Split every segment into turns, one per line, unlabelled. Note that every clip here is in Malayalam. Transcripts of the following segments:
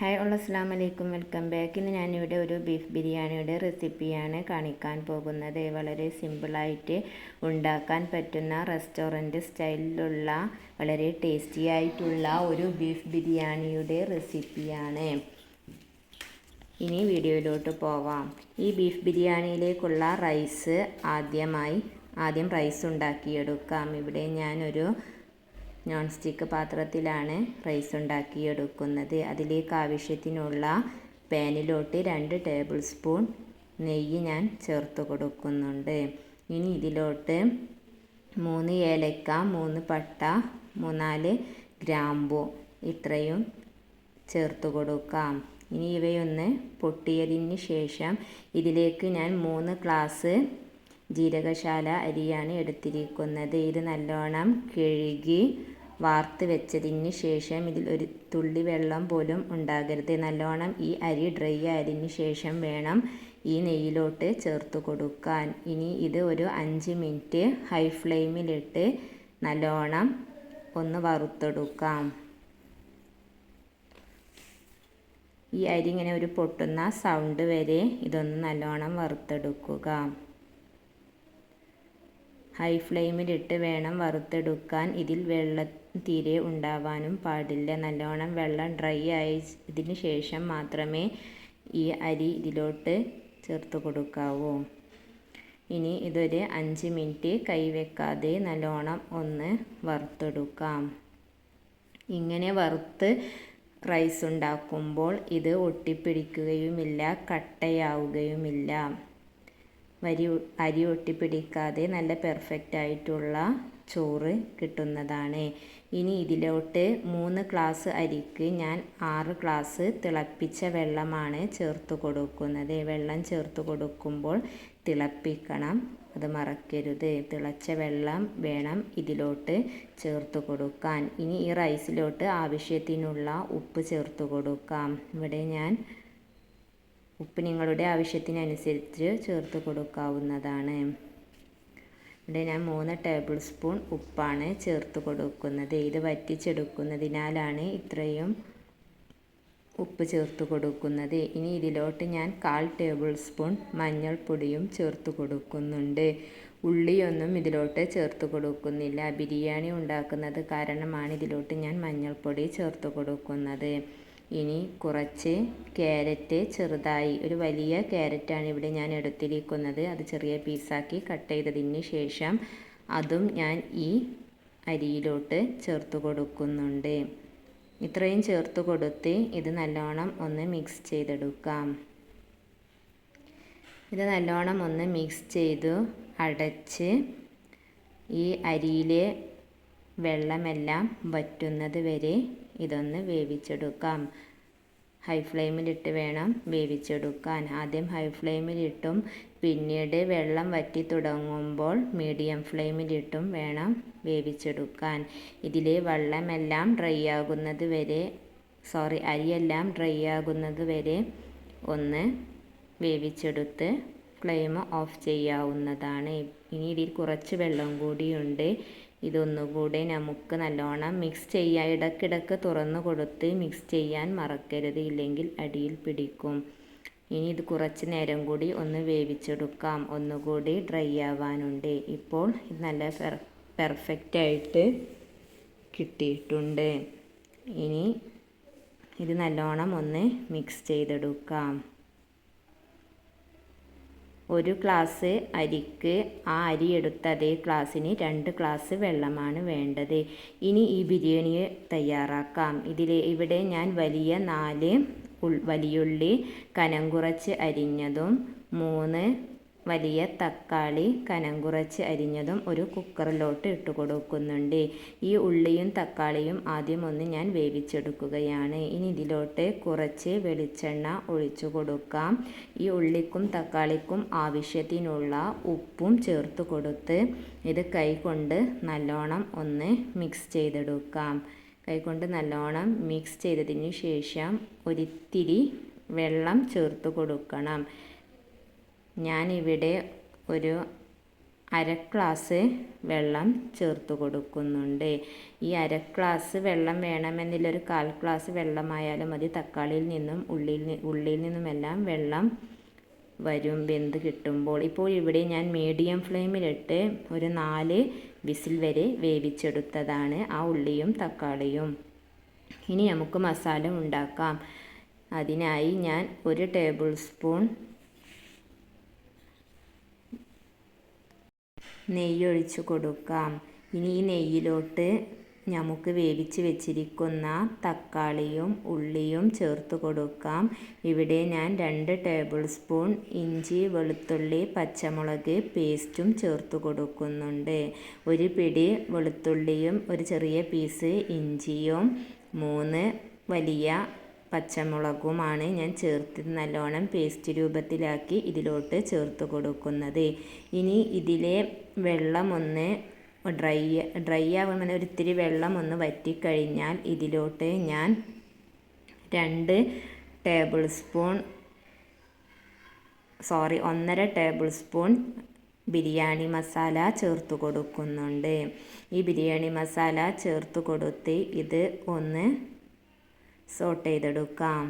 ഹായ് അസ്സലാമു അലൈക്കും, വെൽക്കം ബാക്ക്. ഇന്ന് ഞാനിവിടെ ഒരു ബീഫ് ബിരിയാണിയുടെ റെസിപ്പിയാണ് കാണിക്കാൻ പോകുന്നത്. വളരെ സിമ്പിളായിട്ട് ഉണ്ടാക്കാൻ പറ്റുന്ന റെസ്റ്റോറൻറ്റ് സ്റ്റൈലിലുള്ള വളരെ ടേസ്റ്റി ആയിട്ടുള്ള ഒരു ബീഫ് ബിരിയാണിയുടെ റെസിപ്പിയാണ്. ഇനി വീഡിയോയിലോട്ട് പോവാം. ഈ ബീഫ് ബിരിയാണിയിലേക്കുള്ള റൈസ് ആദ്യം റൈസ് ഉണ്ടാക്കിയെടുക്കാം. ഇവിടെ ഞാനൊരു നോൺ സ്റ്റിക്ക് പാത്രത്തിലാണ് റൈസ് ഉണ്ടാക്കിയെടുക്കുന്നത്. അതിലേക്ക് ആവശ്യത്തിനുള്ള പാനിലോട്ട് 2 ടേബിൾ സ്പൂൺ നെയ്യ് ഞാൻ ചേർത്ത് കൊടുക്കുന്നുണ്ട്. ഇനി ഇതിലോട്ട് 3 ഏലക്ക, 3 പട്ട, 3-4 ഗ്രാമ്പു ഇത്രയും ചേർത്ത് കൊടുക്കാം. ഇനി ഇവയൊന്ന് പൊട്ടിയതിന് ശേഷം ഇതിലേക്ക് ഞാൻ 3 ഗ്ലാസ് ജീരകശാല അരിയാണ് എടുത്തിരിക്കുന്നത്. ഇത് നല്ലോണം കഴുകി വാർത്ത് വെച്ചതിന് ശേഷം ഇതിൽ ഒരു തുള്ളി വെള്ളം പോലും ഉണ്ടാകരുത്. നല്ലോണം ഈ അരി ഡ്രൈ ആയതിന് ശേഷം വേണം ഈ നെയ്യിലോട്ട് ചേർത്ത് കൊടുക്കാൻ. ഇനി ഇത് ഒരു 5 മിനിറ്റ് ഹൈ ഫ്ലെയിമിലിട്ട് നല്ലോണം ഒന്ന് വറുത്തെടുക്കാം. ഈ അരി ഇങ്ങനെ ഒരു പൊട്ടുന്ന സൗണ്ട് വരെ ഇതൊന്ന് നല്ലോണം വറുത്തെടുക്കുക. ഹൈ ഫ്ലെയിമിലിട്ട് വേണം വറുത്തെടുക്കാൻ. ഇതിൽ വെള്ളം തീരെ ഉണ്ടാവാനും പാടില്ല. നല്ലോണം വെള്ളം ഡ്രൈ ആയതിന് ശേഷം മാത്രമേ ഈ അരി ഇതിലോട്ട് ചേർത്ത് കൊടുക്കാവൂ. ഇനി ഇതൊരു 5 മിനിറ്റ് കൈവെക്കാതെ നല്ലോണം ഒന്ന് വറുത്തെടുക്കാം. ഇങ്ങനെ വറുത്ത് റൈസ് ഉണ്ടാക്കുമ്പോൾ ഇത് ഒട്ടിപ്പിടിക്കുകയുമില്ല, കട്ടയാവുകയുമില്ല. അരി ഒട്ടിപ്പിടിക്കാതെ നല്ല പെർഫെക്റ്റ് ആയിട്ടുള്ള ചോറ് കിട്ടുന്നതാണ്. ഇനി ഇതിലോട്ട് 3 ഗ്ലാസ് അരിക്ക് ഞാൻ 6 ഗ്ലാസ് തിളപ്പിച്ച വെള്ളമാണ് ചേർത്ത് കൊടുക്കുന്നത്. വെള്ളം ചേർത്ത് കൊടുക്കുമ്പോൾ തിളപ്പിക്കണം, അത് മറക്കരുത്. തിളച്ച വെള്ളം വേണം ഇതിലോട്ട് ചേർത്ത് കൊടുക്കാൻ. ഇനി ഈ റൈസിലോട്ട് ആവശ്യത്തിനുള്ള ഉപ്പ് ചേർത്ത് കൊടുക്കാം. ഇവിടെ ഞാൻ ഉപ്പ് നിങ്ങളുടെ ആവശ്യത്തിനനുസരിച്ച് ചേർത്ത് കൊടുക്കാവുന്നതാണ്. ഇവിടെ ഞാൻ 3 ടേബിൾ സ്പൂൺ ഉപ്പാണ് ചേർത്ത് കൊടുക്കുന്നത്. ഇത് വറ്റിച്ചെടുക്കുന്നതിനാലാണ് ഇത്രയും ഉപ്പ് ചേർത്ത് കൊടുക്കുന്നത്. ഇനി ഇതിലോട്ട് ഞാൻ 1/4 ടേബിൾ സ്പൂൺ മഞ്ഞൾപ്പൊടിയും ചേർത്ത് കൊടുക്കുന്നുണ്ട്. ഉള്ളിയൊന്നും ഇതിലോട്ട് ചേർത്ത് കൊടുക്കുന്നില്ല. ബിരിയാണി ഉണ്ടാക്കുന്നത് കാരണമാണ് ഇതിലോട്ട് ഞാൻ മഞ്ഞൾപ്പൊടി ചേർത്ത് കൊടുക്കുന്നത്. ഇനി കുറച്ച് ക്യാരറ്റ് ചെറുതായി, ഒരു വലിയ ക്യാരറ്റാണ് ഇവിടെ ഞാൻ എടുത്തിരിക്കുന്നത്. അത് ചെറിയ പീസാക്കി കട്ട് ചെയ്തതിന് ശേഷം അതും ഞാൻ ഈ അരിയിലോട്ട് ചേർത്ത് കൊടുക്കുന്നുണ്ട്. ഇത്രയും ചേർത്ത് കൊടുത്ത് ഇത് നല്ലോണം ഒന്ന് മിക്സ് ചെയ്തെടുക്കാം. ഇത് നല്ലോണം ഒന്ന് മിക്സ് ചെയ്തു അടച്ച് ഈ അരിയിലെ വെള്ളമെല്ലാം വറ്റുന്നത് വരെ ഇതൊന്ന് വേവിച്ചെടുക്കാം. ഹൈ ഫ്ലെയിമിലിട്ട് വേണം വേവിച്ചെടുക്കാൻ. ആദ്യം ഹൈ ഫ്ലെയിമിലിട്ടും പിന്നീട് വെള്ളം വറ്റി തുടങ്ങുമ്പോൾ മീഡിയം ഫ്ലെയിമിലിട്ടും വേണം വേവിച്ചെടുക്കാൻ. ഇതിലെ വെള്ളമെല്ലാം ഡ്രൈ ആകുന്നത് വരെ അരിയെല്ലാം ഡ്രൈ ആകുന്നത് വരെ ഒന്ന് വേവിച്ചെടുത്ത് ഫ്ലെയിം ഓഫ് ചെയ്യാവുന്നതാണ്. ഇനി ഇതിൽ കുറച്ച് വെള്ളം കൂടിയുണ്ട്. ഇതൊന്നുകൂടെ നമുക്ക് നല്ലോണം മിക്സ് ചെയ്യാം. ഇടയ്ക്കിടയ്ക്ക് തുറന്നു കൊടുത്ത് മിക്സ് ചെയ്യാൻ മറക്കരുത്, ഇല്ലെങ്കിൽ അടിയിൽ പിടിക്കും. ഇനി ഇത് കുറച്ച് നേരം കൂടി ഒന്ന് വേവിച്ചെടുക്കാം. ഒന്നുകൂടി ഡ്രൈ ആവാനുണ്ട്. ഇപ്പോൾ ഇത് നല്ല പെർഫെക്റ്റായിട്ട് കിട്ടിയിട്ടുണ്ട്. ഇനി ഇത് നല്ലോണം ഒന്ന് മിക്സ് ചെയ്തെടുക്കാം. 1 ഗ്ലാസ് അരിക്ക് ആ അരി എടുത്ത അതേ ഗ്ലാസ്സിന് 2 ഗ്ലാസ് വെള്ളമാണ് വേണ്ടത്. ഇനി ഈ ബിരിയാണി തയ്യാറാക്കാം. ഇവിടെ ഞാൻ വലിയ 4 വലിയുള്ളി കനം കുറച്ച് അരിഞ്ഞതും 3 വലിയ തക്കാളി കനം കുറച്ച് അരിഞ്ഞതും ഒരു കുക്കറിലോട്ട് ഇട്ട് കൊടുക്കുന്നുണ്ട്. ഈ ഉള്ളിയും തക്കാളിയും ആദ്യം ഒന്ന് ഞാൻ വേവിച്ചെടുക്കുകയാണ്. ഇനി ഇതിലോട്ട് കുറച്ച് വെളിച്ചെണ്ണ ഒഴിച്ചു കൊടുക്കാം. ഈ ഉള്ളിക്കും തക്കാളിക്കും ആവശ്യത്തിനുള്ള ഉപ്പും ചേർത്ത് കൊടുത്ത് ഇത് കൈകൊണ്ട് നല്ലോണം ഒന്ന് മിക്സ് ചെയ്തെടുക്കാം. കൈകൊണ്ട് നല്ലോണം മിക്സ് ചെയ്തതിന് ശേഷം ഒരിത്തിരി വെള്ളം ചേർത്ത് കൊടുക്കണം. ഞാനിവിടെ ഒരു അര ഗ്ലാസ് വെള്ളം ചേർത്ത് കൊടുക്കുന്നുണ്ട്. ഈ അര ഗ്ലാസ് വെള്ളം വേണമെന്നില്ല, ഒരു 1/4 ഗ്ലാസ് വെള്ളമായാലും മതി. തക്കാളിയിൽ നിന്നും ഉള്ളിയിൽ നിന്നുമെല്ലാം വെള്ളം വരും വെന്ത് കിട്ടുമ്പോൾ. ഇപ്പോൾ ഇവിടെ ഞാൻ മീഡിയം ഫ്ലെയിമിലിട്ട് ഒരു 4 വിസിൽ വരെ വേവിച്ചെടുത്തതാണ് ആ ഉള്ളിയും തക്കാളിയും. ഇനി നമുക്ക് മസാല ഉണ്ടാക്കാം. അതിനായി ഞാൻ 1 ടേബിൾ സ്പൂൺ നെയ്യ് ഒഴിച്ച് കൊടുക്കാം. ഇനി ഈ നെയ്യിലോട്ട് നമുക്ക് വേവിച്ച് വെച്ചിരിക്കുന്ന തക്കാളിയും ഉള്ളിയും ചേർത്ത് കൊടുക്കാം. ഇവിടെ ഞാൻ 2 ടേബിൾ സ്പൂൺ ഇഞ്ചി വെളുത്തുള്ളി പച്ചമുളക് പേസ്റ്റും ചേർത്ത് കൊടുക്കുന്നുണ്ട്. ഒരു പിടി വെളുത്തുള്ളിയും ഒരു ചെറിയ പീസ് ഇഞ്ചിയും 3 വലിയ പച്ചമുളകുമാണ് ഞാൻ ചേർത്ത് നല്ലോണം പേസ്റ്റ് രൂപത്തിലാക്കി ഇതിലോട്ട് ചേർത്ത് കൊടുക്കുന്നത്. ഇനി ഇതിലെ വെള്ളം ഒന്ന് ഡ്രൈ ആവുമ്പോൾ ഒരിത്തിരി വെള്ളം ഒന്ന് വറ്റിക്കഴിഞ്ഞാൽ ഇതിലോട്ട് ഞാൻ 1.5 ടേബിൾ സ്പൂൺ ബിരിയാണി മസാല ചേർത്ത് കൊടുക്കുന്നുണ്ട്. ഈ ബിരിയാണി മസാല ചേർത്ത് കൊടുത്ത് ഇത് ഒന്ന് സോട്ട് ചെയ്തെടുക്കാം.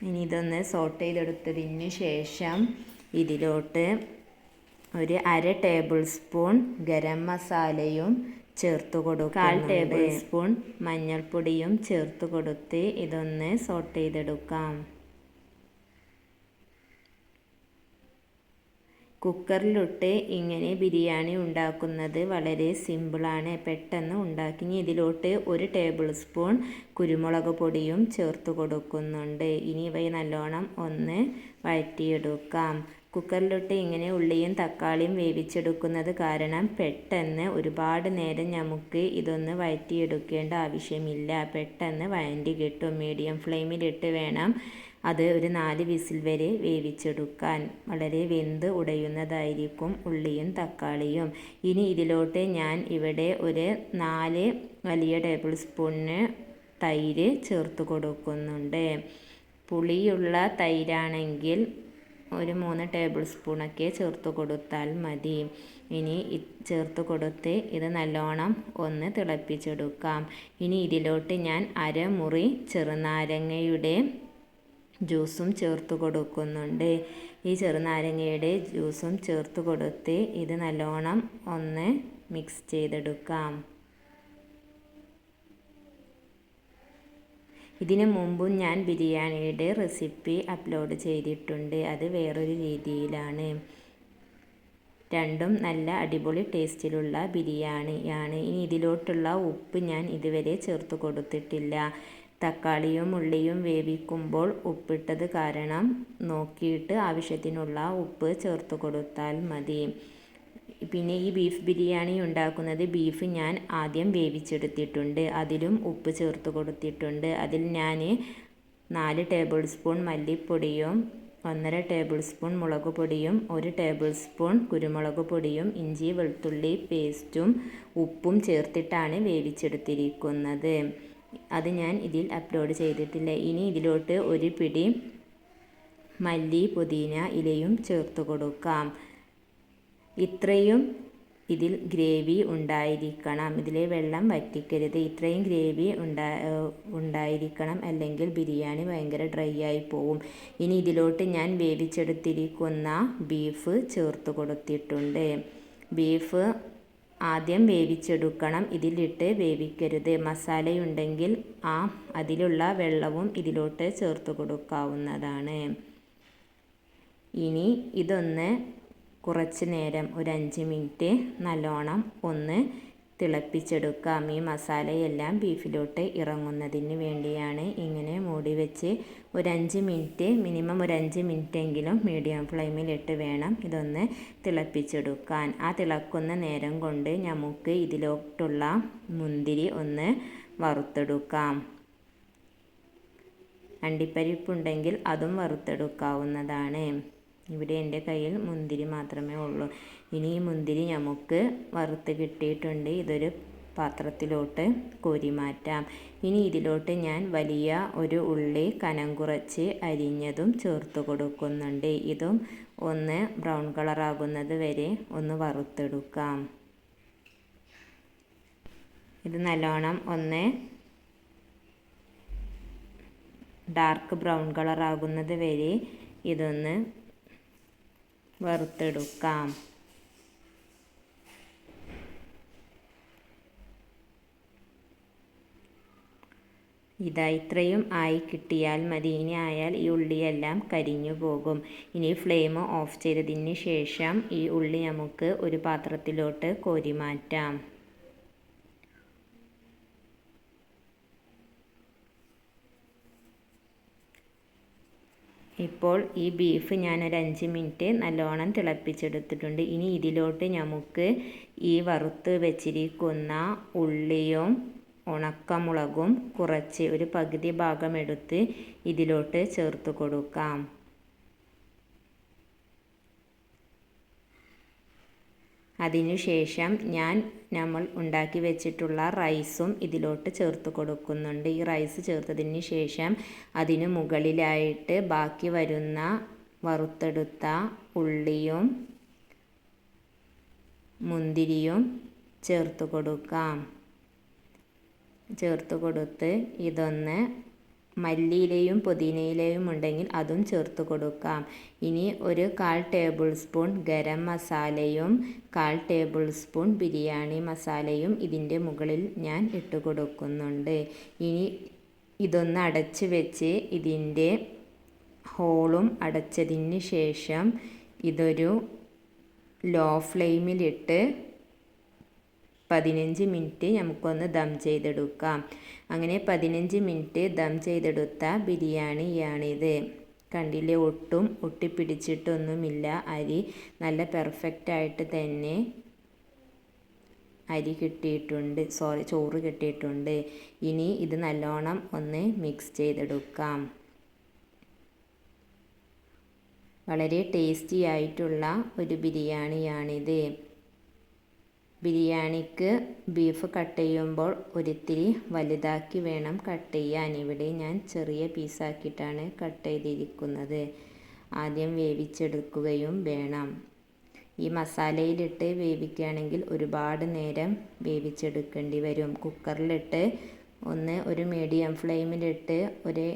ഇനി ഇതൊന്ന് സോട്ട് ചെയ്തെടുത്തതിന് ശേഷം ഇതിലോട്ട് ഒരു 1/2 ടേബിൾ സ്പൂൺ ഗരം മസാലയും ചേർത്ത് കൊടുക്കുക. 1/4 ടേബിൾ സ്പൂൺ മഞ്ഞൾപ്പൊടിയും ചേർത്ത് കൊടുത്ത് ഇതൊന്ന് സോട്ട് ചെയ്തെടുക്കാം. കുക്കറിലിട്ട് ഇങ്ങനെ ബിരിയാണി ഉണ്ടാക്കുന്നത് വളരെ സിമ്പിളാണ്, പെട്ടെന്ന് ഉണ്ടാക്കി. ഇനി ഇതിലോട്ട് 1 ടേബിൾ സ്പൂൺ കുരുമുളക് പൊടിയും ചേർത്ത് കൊടുക്കുന്നുണ്ട്. ഇനി ഇവയെ നല്ലോണം ഒന്ന് വഴറ്റിയെടുക്കാം. കുക്കറിലിട്ട് ഇങ്ങനെ ഉള്ളിയും തക്കാളിയും വേവിച്ചെടുക്കുന്നത് കാരണം പെട്ടെന്ന് ഒരുപാട് നേരം നമുക്ക് ഇതൊന്ന് വഴറ്റിയെടുക്കേണ്ട ആവശ്യമില്ല, പെട്ടെന്ന് വഴറ്റി കിട്ടും. മീഡിയം ഫ്ലെയിമിലിട്ട് വേണം അത് ഒരു 4 വിസിൽ വരെ വേവിച്ചെടുക്കാൻ. വളരെ വെന്ത് ഉടയുന്നതായിരിക്കും ഉള്ളിയും തക്കാളിയും. ഇനി ഇതിലോട്ട് ഞാൻ ഇവിടെ ഒരു 4 വലിയ ടേബിൾ സ്പൂണിന് തൈര് ചേർത്ത് കൊടുക്കുന്നുണ്ട്. പുളിയുള്ള തൈരാണെങ്കിൽ ഒരു 3 ടേബിൾ സ്പൂണൊക്കെ ചേർത്ത് കൊടുത്താൽ മതി. ഇനി ചേർത്ത് കൊടുത്ത് ഇത് നല്ലോണം ഒന്ന് തിളപ്പിച്ചെടുക്കാം. ഇനി ഇതിലോട്ട് ഞാൻ 1/2 മുറി ചെറുനാരങ്ങയുടെ ജ്യൂസും ചേർത്ത് കൊടുക്കുന്നുണ്ട്. ഈ ചെറുനാരങ്ങയുടെ ജ്യൂസും ചേർത്ത് കൊടുത്ത് ഇത് നല്ലോണം ഒന്ന് മിക്സ് ചെയ്തെടുക്കാം. ഇതിനു മുമ്പും ഞാൻ ബിരിയാണിയുടെ റെസിപ്പി അപ്ലോഡ് ചെയ്തിട്ടുണ്ട്, അത് വേറൊരു രീതിയിലാണ്. രണ്ടും നല്ല അടിപൊളി ടേസ്റ്റിലുള്ള ബിരിയാണിയാണ്. ഇനി ഇതിലോട്ടുള്ള ഉപ്പ് ഞാൻ ഇതുവരെ ചേർത്ത് കൊടുത്തിട്ടില്ല. തക്കാളിയും ഉള്ളിയും വേവിക്കുമ്പോൾ ഉപ്പിട്ടത് കാരണം നോക്കിയിട്ട് ആവശ്യത്തിനുള്ള ഉപ്പ് ചേർത്ത് കൊടുത്താൽ മതി. പിന്നെ ഈ ബീഫ് ബിരിയാണി ഉണ്ടാക്കുന്നത് ബീഫ് ഞാൻ ആദ്യം വേവിച്ചെടുത്തിട്ടുണ്ട്, അതിലും ഉപ്പ് ചേർത്ത് കൊടുത്തിട്ടുണ്ട്. അതിൽ ഞാൻ 4 ടേബിൾ സ്പൂൺ മല്ലിപ്പൊടിയും 1.5 ടേബിൾ സ്പൂൺ മുളക് പൊടിയും 1 ടേബിൾ സ്പൂൺ കുരുമുളക് പൊടിയും ഇഞ്ചി വെളുത്തുള്ളി പേസ്റ്റും ഉപ്പും ചേർത്തിട്ടാണ് വേവിച്ചെടുത്തിരിക്കുന്നത്. അത് ഞാൻ ഇതിൽ അപ്ലോഡ് ചെയ്തിട്ടില്ല. ഇനി ഇതിലോട്ട് ഒരു പിടി മല്ലി പുതിന ഇലയും ചേർത്ത് കൊടുക്കാം. ഇത്രയും ഇതിൽ ഗ്രേവി ഉണ്ടായിരിക്കണം, ഇതിലെ വെള്ളം വറ്റിക്കരുത്. ഇത്രയും ഗ്രേവി ഉണ്ടായിരിക്കണം, അല്ലെങ്കിൽ ബിരിയാണി ഭയങ്കര ഡ്രൈ ആയി പോവും. ഇനി ഇതിലോട്ട് ഞാൻ വേവിച്ചെടുത്തിരിക്കുന്ന ബീഫ് ചേർത്ത് കൊടുത്തിട്ടുണ്ട്. ബീഫ് ആദ്യം വേവിച്ചെടുക്കണം, ഇതിലിട്ട് വേവിക്കരുത്. മസാലയുണ്ടെങ്കിൽ അതിലുള്ള വെള്ളവും ഇതിലോട്ട് ചേർത്ത് കൊടുക്കാവുന്നതാണ്. ഇനി ഇതൊന്ന് കുറച്ച് നേരം ഒരു 5 മിനിറ്റ് നല്ലോണം ഒന്ന് തിളപ്പിച്ചെടുക്കാം. ഈ മസാലയെല്ലാം ബീഫിലോട്ട് ഇറങ്ങുന്നതിന് വേണ്ടിയാണ് ഇങ്ങനെ മൂടി വെച്ച് ഒരു 5 മിനിറ്റ്, മിനിമം ഒരു 5 മിനിറ്റെങ്കിലും മീഡിയം ഫ്ലെയിമിലിട്ട് വേണം ഇതൊന്ന് തിളപ്പിച്ചെടുക്കാൻ. ആ തിളക്കുന്ന നേരം കൊണ്ട് നമുക്ക് ഇതിലോട്ടുള്ള മുന്തിരി ഒന്ന് വറുത്തെടുക്കാം. അണ്ടിപ്പരിപ്പുണ്ടെങ്കിൽ അതും വറുത്തെടുക്കാവുന്നതാണ്. ഇവിടെ എൻ്റെ കയ്യിൽ മുന്തിരി മാത്രമേ ഉള്ളൂ. ഇനി ഈ മുന്തിരി നമുക്ക് വറുത്ത് കിട്ടിയിട്ടുണ്ട്. ഇതൊരു പാത്രത്തിലോട്ട് കോരി മാറ്റാം. ഇനി ഇതിലോട്ട് ഞാൻ വലിയ ഒരു ഉള്ളി കനം കുറച്ച് അരിഞ്ഞതും ചേർത്ത് കൊടുക്കുന്നുണ്ട്. ഇതും ഒന്ന് ബ്രൗൺ കളറാകുന്നത് വരെ ഒന്ന് വറുത്തെടുക്കാം. ഇത് നല്ലോണം ഒന്ന് ഡാർക്ക് ബ്രൗൺ കളറാകുന്നത് വരെ ഇതൊന്ന് വറുത്തെടുക്കാം. ഇത്രയും ആയി കിട്ടിയാൽ മതി. ഇനി ആയാൽ ഈ ഉള്ളിയെല്ലാം കരിഞ്ഞു പോകും. ഇനി ഫ്ലെയിം ഓഫ് ചെയ്തതിന് ശേഷം ഈ ഉള്ളി നമുക്ക് ഒരു പാത്രത്തിലോട്ട് കോരി മാറ്റാം. ഇപ്പോൾ ഈ ബീഫ് ഞാനൊരു 5 മിനിറ്റ് നല്ലോണം തിളപ്പിച്ചെടുത്തിട്ടുണ്ട്. ഇനി ഇതിലോട്ട് നമുക്ക് ഈ വറുത്ത് വെച്ചിരിക്കുന്ന ഉള്ളിയും ഉണക്കമുളകും കുറച്ച് ഒരു പകുതി ഭാഗം എടുത്ത് ഇതിലോട്ട് ചേർത്ത് കൊടുക്കാം. അതിനുശേഷം നമ്മൾ ഉണ്ടാക്കി വെച്ചിട്ടുള്ള റൈസും ഇതിലോട്ട് ചേർത്ത് കൊടുക്കുന്നുണ്ട്. ഈ റൈസ് ചേർത്തതിന് ശേഷം അതിന് മുകളിലായിട്ട് ബാക്കി വരുന്ന വറുത്തെടുത്ത ഉള്ളിയും മുന്തിരിയും ചേർത്ത് കൊടുക്കാം. ചേർത്ത് കൊടുത്ത് ഇതൊന്ന് മല്ലിയിലയും പുതിനയിലയും ഉണ്ടെങ്കിൽ അതും ചേർത്ത് കൊടുക്കാം. ഇനി ഒരു 1/4 ടേബിൾ സ്പൂൺ ഗരം മസാലയും 1/4 ടേബിൾ സ്പൂൺ ബിരിയാണി മസാലയും ഇതിൻ്റെ മുകളിൽ ഞാൻ ഇട്ട് കൊടുക്കുന്നുണ്ട്. ഇനി ഇതൊന്ന് അടച്ച് വെച്ച് ഇതിൻ്റെ ഹോളും അടച്ചതിന് ശേഷം ഇതൊരു ലോ ഫ്ലെയിമിലിട്ട് 15 മിനിറ്റ് നമുക്കൊന്ന് ദം ചെയ്തെടുക്കാം. അങ്ങനെ 15 മിനിറ്റ് ദം ചെയ്തെടുത്ത ബിരിയാണിയാണിത്. കണ്ടില്ലേ, ഒട്ടും ഒട്ടിപ്പിടിച്ചിട്ടൊന്നുമില്ല. അരി നല്ല പെർഫെക്റ്റായിട്ട് തന്നെ ചോറ് കിട്ടിയിട്ടുണ്ട്. ഇനി ഇത് നല്ലോണം ഒന്ന് മിക്സ് ചെയ്തെടുക്കാം. വളരെ ടേസ്റ്റി ആയിട്ടുള്ള ഒരു ബിരിയാണിയാണിത്. ബിരിയാണിക്ക് ബീഫ് കട്ട് ചെയ്യുമ്പോൾ ഒരിത്തിരി വലുതാക്കി വേണം കട്ട് ചെയ്യാൻ. ഇവിടെ ഞാൻ ചെറിയ പീസാക്കിയിട്ടാണ് കട്ട് ചെയ്തിരിക്കുന്നത്. ആദ്യം വേവിച്ചെടുക്കുകയും വേണം. ഈ മസാലയിലിട്ട് വേവിക്കുകയാണെങ്കിൽ ഒരുപാട് നേരം വേവിച്ചെടുക്കേണ്ടി വരും. കുക്കറിലിട്ട് ഒരു മീഡിയം ഫ്ലെയിമിലിട്ട് ഒരു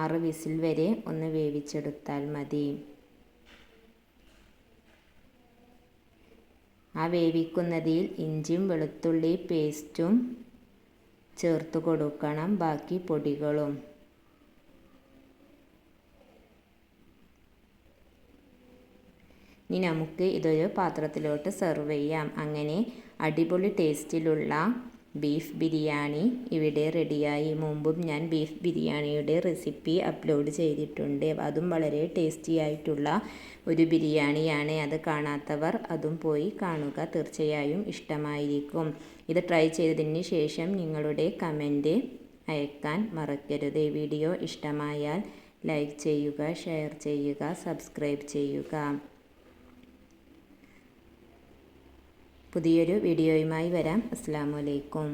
6 വിസിൽ വരെ ഒന്ന് വേവിച്ചെടുത്താൽ മതി. ആ വേവിക്കുന്നതിൽ ഇഞ്ചിയും വെളുത്തുള്ളി പേസ്റ്റും ചേർത്ത് കൊടുക്കണം, ബാക്കി പൊടികളും. ഇനി നമുക്ക് ഇതൊരു പാത്രത്തിലോട്ട് സെർവ് ചെയ്യാം. അങ്ങനെ അടിപൊളി ടേസ്റ്റിലുള്ള ബീഫ് ബിരിയാണി ഇവിടെ റെഡിയായി. മുമ്പും ഞാൻ ബീഫ് ബിരിയാണിയുടെ റെസിപ്പി അപ്ലോഡ് ചെയ്തിട്ടുണ്ട്. അതും വളരെ ടേസ്റ്റി ആയിട്ടുള്ള ഒരു ബിരിയാണിയാണ്. അത് കാണാത്തവർ അതും പോയി കാണുക, തീർച്ചയായും ഇഷ്ടമായിരിക്കും. ഇത് ട്രൈ ചെയ്തതിന് ശേഷം നിങ്ങളുടെ കമൻറ്റ് അയക്കാൻ മറക്കരുത്. വീഡിയോ ഇഷ്ടമായാൽ ലൈക്ക് ചെയ്യുക, ഷെയർ ചെയ്യുക, സബ്സ്ക്രൈബ് ചെയ്യുക. പുതിയൊരു വീഡിയോയുമായി വരാം. അസ്സലാമു അലൈക്കും.